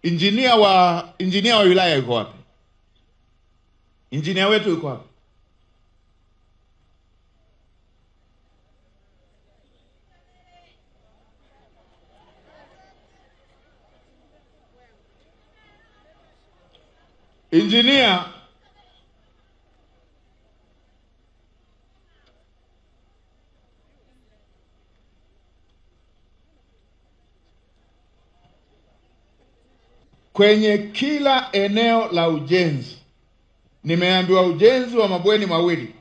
Injinia wa wilaya yuko wapi? Injinia wetu yuko wapi? Injinia kwenye kila eneo la ujenzi, nimeambiwa ujenzi wa mabweni mawili,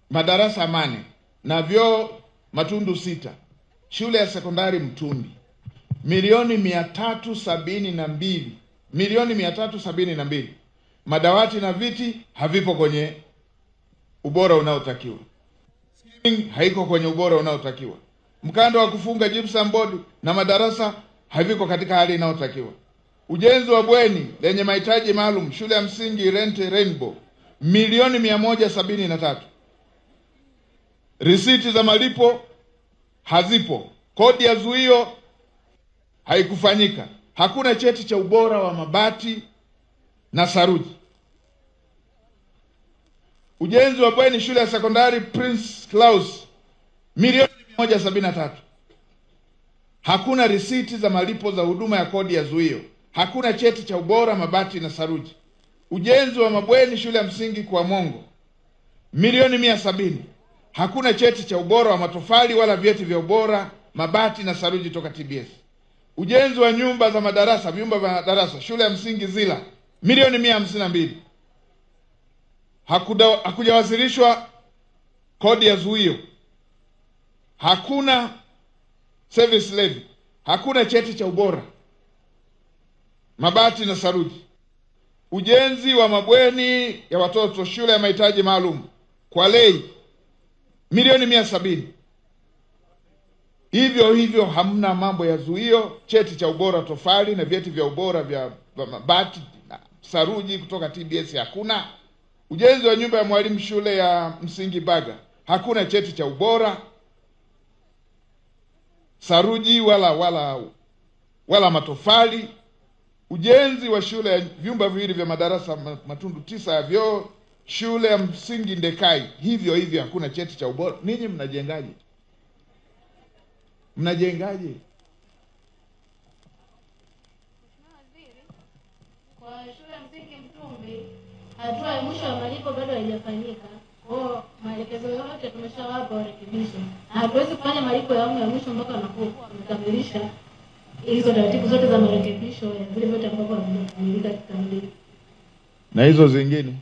madarasa 8 na vyoo matundu 6, shule ya sekondari Mtumbi, milioni 372. Madawati na viti havipo kwenye ubora unaotakiwa. Skimming haiko kwenye ubora unaotakiwa. Mkanda wa kufunga gypsum board na madarasa haviko katika hali inayotakiwa. Ujenzi wa bweni lenye mahitaji maalum shule ya msingi Rente Rainbow, milioni 173. Risiti za malipo hazipo. Kodi ya zuio haikufanyika. Hakuna cheti cha ubora wa mabati na saruji. Ujenzi wa bweni shule ya sekondari Prince Claus, milioni 173. Hakuna risiti za malipo za huduma ya kodi ya zuio. Hakuna cheti cha ubora mabati na saruji. Ujenzi wa mabweni shule ya msingi kwa Mongo, milioni 170. Hakuna cheti cha ubora wa matofali wala vyeti vya ubora mabati na saruji toka TBS. Ujenzi wa vyumba vya madarasa shule ya msingi Zila, milioni 152. Hakujawasilishwa kodi ya zuio. Hakuna service levy. Hakuna cheti cha ubora mabati na saruji. Ujenzi wa mabweni ya watoto shule ya mahitaji maalum kwa Lei, milioni 170. Hivyo hamna mambo ya zuio, cheti cha ubora tofali na vyeti vya ubora vya mabati na saruji kutoka TBS hakuna. Ujenzi wa nyumba ya mwalimu shule ya msingi Baga, hakuna cheti cha ubora saruji wala matofali. Ujenzi wa shule ya vyumba viwili vya madarasa matundu 9 ya vyoo shule ya msingi Ndekai, hivyo hakuna cheti cha ubora. Ninyi mnajengaje? Kwa shule ya msingi Mtumbi, hatua ya mwisho ya malipo bado haijafanyika. Kwa maelekezo yote tumeshawapa warekebisho. Hatuwezi kufanya malipo ya awamu ya mwisho mpaka tunapokuwa tumekamilisha hizo taratibu zote za marekebisho ya vile vyote ambavyo vimekamilika kikamilifu. Na hizo zingine?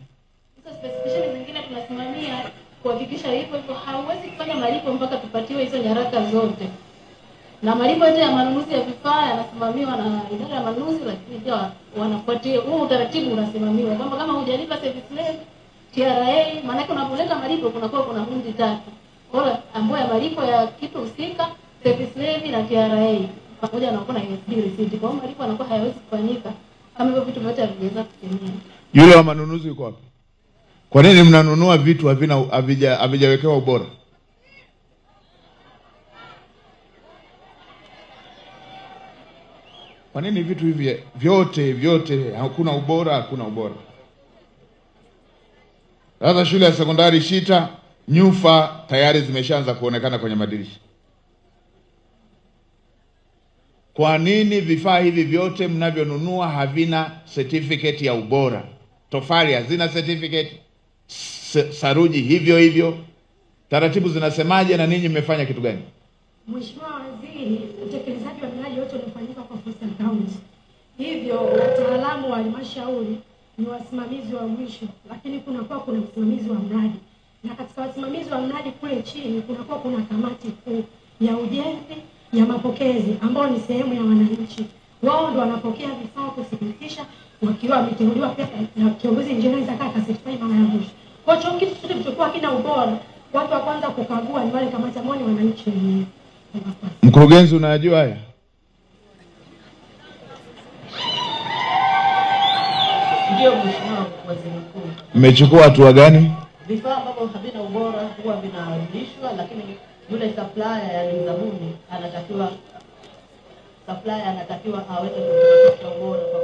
Hizo specification zingine tunasimamia kuhakikisha hivyo. Hauwezi kufanya malipo mpaka tupatiwe hizo nyaraka zote. Na malipo yote ya manunuzi ya vifaa yanasimamiwa na idara ya manunuzi, lakini pia wanafuatia huo utaratibu unasimamiwa. Kama hujalipa service levy, TRA, maana unapoleta malipo kuna hundi 3. Kwa ambayo ya malipo ya kitu husika, service levy na TRA pamoja na kuna SD receipt. Kwa malipo yanakuwa hayawezi kufanyika kama hivyo vitu vyote havijaweza kutimia. Yule wa manunuzi yuko wapi? Kwa nini mnanunua vitu havijawekewa ubora? Kwa nini vitu hivi vyote hakuna ubora? Sasa shule ya sekondari Shita, nyufa tayari zimeshaanza kuonekana kwenye madirisha. Kwa nini vifaa hivi vyote mnavyonunua havina certificate ya ubora? Tofali hazina certificate, saruji hivyo. Taratibu zinasemaje na ninyi mmefanya kitu gani? Mheshimiwa Waziri, utekelezaji wa miradi yote unafanyika kwa Coastal County. Hivyo wataalamu wa halmashauri ni wasimamizi wa mwisho, lakini kuna msimamizi wa mradi. Na katika wasimamizi wa mradi kule chini kuna kamati kuu ya ujenzi ya mapokezi ambao ni sehemu ya wananchi. Wao ndio wanapokea vifaa kusikitisha wakiwa wameteuliwa pia na kiongozi engineer zaka certify mara ya mwisho. Kwa hiyo kitu chote kilichokuwa kina ubora, watu wa kwanza kukagua ni wale kamati ambao ni wananchi wenyewe. Mkurugenzi, unajua haya? Ndio Mheshimiwa Waziri Mkuu. Mmechukua hatua gani? Vifaa ambavyo havina ubora huwa vinarudishwa, lakini yule supplier ya zabuni anatakiwa aweze kuhakikisha ubora kwa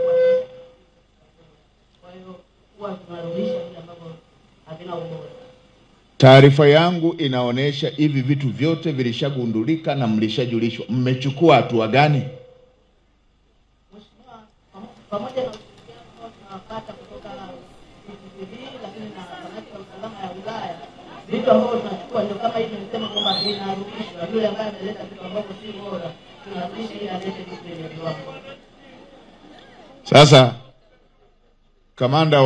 Taarifa yangu inaonyesha hivi vitu vyote vilishagundulika na mlishajulishwa. Mmechukua hatua gani? Mheshimiwa, pamoja na ushirikiano ambao tunapata kutoka CCTV lakini na kamati ya usalama ya wilaya, vitu ambavyo tunachukua ndio kama hivi nimesema kwamba vinarudishwa. Yule ambaye ameleta vitu ambavyo si bora tunarudisha ili alete vitu vyenye viwango. Sasa kamanda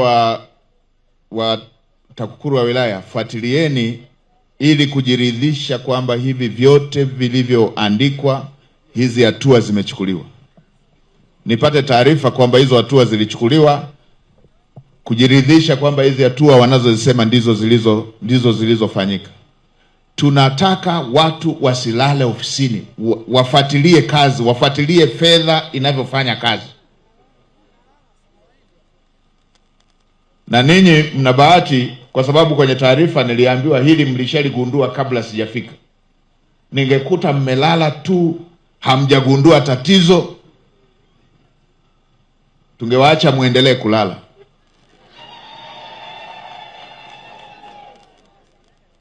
wa TAKUKURU wa wilaya, fuatilieni ili kujiridhisha kwamba hivi vyote vilivyoandikwa, hizi hatua zimechukuliwa. Nipate taarifa kwamba hizo hatua zilichukuliwa, kujiridhisha kwamba hizi hatua wanazozisema ndizo zilizofanyika. Tunataka watu wasilale ofisini, wafuatilie kazi, wafuatilie fedha inavyofanya kazi. Na ninyi mna bahati kwa sababu kwenye taarifa niliambiwa hili mlishaligundua kabla sijafika. Ningekuta mmelala tu hamjagundua tatizo, tungewaacha muendelee kulala.